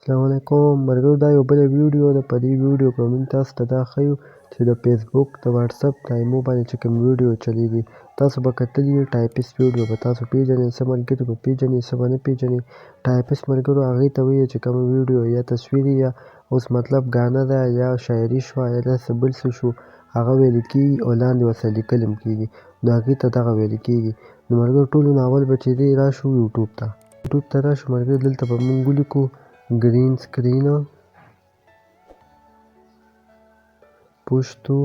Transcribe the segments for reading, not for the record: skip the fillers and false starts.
السلام علیکم ملګرو، دا یو بله ویډیو ده. په دې ویډیو کې موږ تاسو ته دا ښیو چې د فیسبوک، د واتساپ، د ایمو باندې چې کوم ویډیو چلیږي. تاسو به کتلي وي ټایپیسټ ویډیو به تاسو پیژنئ، څه ملګري به پیژنئ، څه به نه پیژنئ. ټایپیسټ ملګرو هغې ته وایي چې کومه ویډیو یا تصویر یا اوس مطلب ګانا ده یا شاعري شوه یا داسې بل څه شو، هغه ویلې کېږي او لاندې ورسره لیکل هم کېږي، نو هغې ته دغه ویلې کېږي. نو ملګرو ټولو نه اول به چې دی راشو یوټیوب ته. یوټیوب ته راشو ملګرو، دلته به موږ ولیکو green screen push to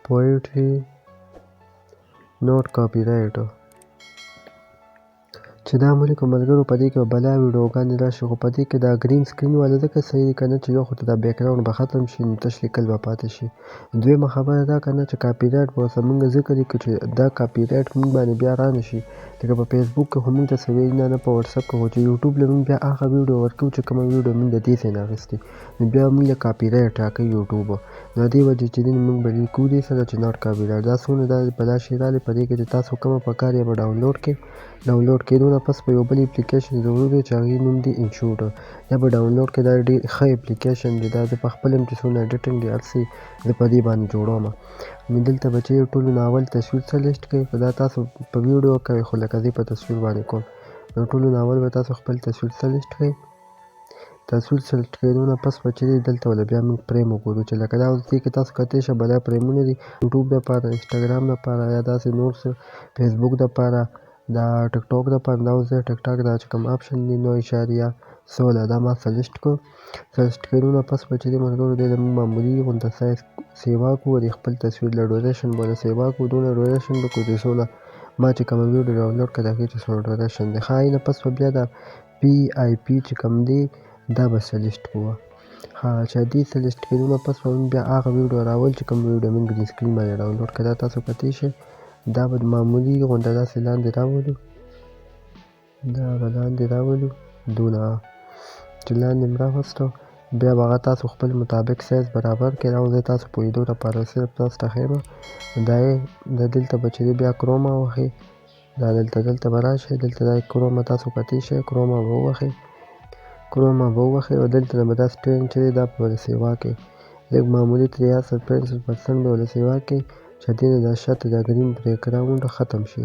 poetry not copyright. چې دا مو لیکو ملګرو، په دې کې به بلا ویډیوګانې راشي، خو په دې کې دا ګرین سکرین والا ځکه صحیح دی که نه چې یو خو ته دا بیکګراونډ به ختم شي، نو تش لیکل به پاتې شي. دویمه خبره دا که نه چې کاپي رایټ به ورسره موږ ذکر وکړو چې دا کاپي رایټ موږ باندې بیا را نه شي. لکه په فیسبوک کې خو موږ ته څه ویل نه په واتساپ کې، خو چې یوټیوب له موږ بیا هغه ویډیو ورکوو چې کومه ویډیو موږ د دې ځای نه اخیستې، نو بیا موږ له کاپي رایټ ټاکي یوټیوب. نو دې وجې چې دی موږ به لیکو دې سره چې ناټ کاپي رایټ. دا څونه دا په دا شی راغلي، په دې کې چې تاسو کومه پکار یې به ډاونلوډ کړئ. ډاونلوډ کېدو نه پس به یو بل اپلیکیشن ضرور دی چې هغې نوم دی انشوډر. دا به ډاونلوډ کړئ، دا ډېر ښه اپلیکیشن دی. دا زه په خپل هم چې څونه ایډیټنګ دی هر څه زه په دې باندې جوړوم. نو دلته به چې ټولو نه اول تصویر سلیکټ کړئ، که دا تاسو په ویډیو کوئ خو لکه زه په تصویر باندې کوم. نو ټولو نه اول به تاسو خپل تصویر سلیکټ کړئ. تصویر سلیکټ کېدو نه پس به چې دی دلته ولې بیا موږ فریم وګورو چې لکه دا اوس دې کې تاسو کتلی شئ به دا فریمونه دي یوټیوب دپاره، انسټاګرام دپاره یا داسې نور څه فیسبوک دپاره، دا ټیک ټاک دپاره. دا اوس دی ټیک ټاک دا چې کوم آپشن دی 9.16 دا ما سلیکټ کړو. سلیکټ کېدو نه پس به چې دی ملګرو دی زموږ معمولي غونته سایز سیوا کړو، د خپل تصویر له ډوریشن به له سیوا کړو، دونه ډوریشن به کړو چې څونه ما چې کومه ویډیو ډاونلوډ کړه د هغې چې څونه ډوریشن دی. ښه هغې نه پس به بیا دا پی آی پي چې کوم دی دا به سلیکټ کړو. ښه چې دې سلیکټ کېدو نه پس به موږ بیا هغه ویډیو راول چې کوم ویډیو موږ ګرین سکرین باندې ډاونلوډ کړه. دا تاسو کتلی شئ، دا به معمولي غونډه داسې لاندې راولو، دا به لاندې راولو دونه چې لاندې مې راوستو. بیا به هغه تاسو خپل مطابق سایز برابر کړئ. دا اوس زه تاسو پوهېدو لپاره صرف تاسو ته ښیم. دا یې دا دلته به چې دی بیا کروما ووهئ، دا دلته به راشئ، دلته دا کروما تاسو کتلی شئ، کروما به ووهئ، کروما به ووهئ او دلته نه به دا سټرین چې دی دا به ورله سیوا کړئ. لږ معمولي 63% به ورله سیوا کړئ چې دې نه دا شاته دا ګرین بیکګراونډ ختم شي.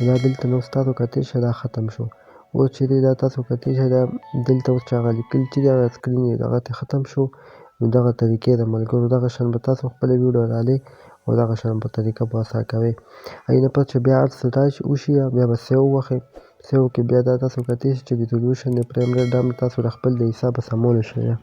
دا دلته نو اوس تاسو کتلی شئ دا ختم شو. اوس چې دی دا تاسو کتلی شئ دا دلته اوس چې هغه لیکلي چې دی هغه سکرین یې دغه ته ختم شو. نو دغه طریقې ده ملګرو، دغه شان به تاسو خپله ویډیو رالئ او دغه شان په طریقه به ورسره کوئ. هغې نه پس چې بیا هر څه راشي وشي بیا به سیو ووهئ. سیو کې بیا دا تاسو کتلی شئ چې ریزولوشن دی، فریم ریټ دا هم تاسو د خپل د حسابه سمولی شئ.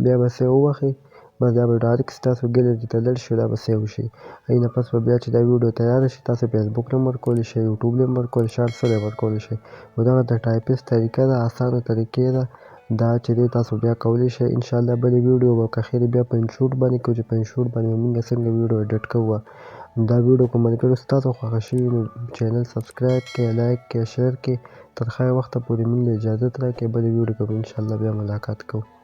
بیا به سیو ووهئ، بس دا به ډایرکټ ستاسو ګیلري ته لاړ شي، دا به سیو شي. هغې نه پس به بیا چې دا ویډیو تیاره شي تاسو فیسبوک نه هم ورکولی شئ، یوټیوب نه هم ورکولی شئ، هر څه یې ورکولی شئ. نو دغه د ټایپیسټ طریقه ده، اسانه طریقې ده. دا چې دی تاسو بیا کولی شئ. انشاءالله بلې ویډیو به که خیر بیا په انشوټ باندې کوو چې په انشوټ باندې به موږ څنګه ویډیو ایډیټ کوو. دا ویډیو که ملګرو ستاسو خوښه شوې نو چینل سبسکرایب کړئ، لایک کړئ، شیر کړئ. تر ښه وخته پورې موږ له اجازت راکړئ. بلې ویډیو کې به انشاءالله بیا ملاقات کوو.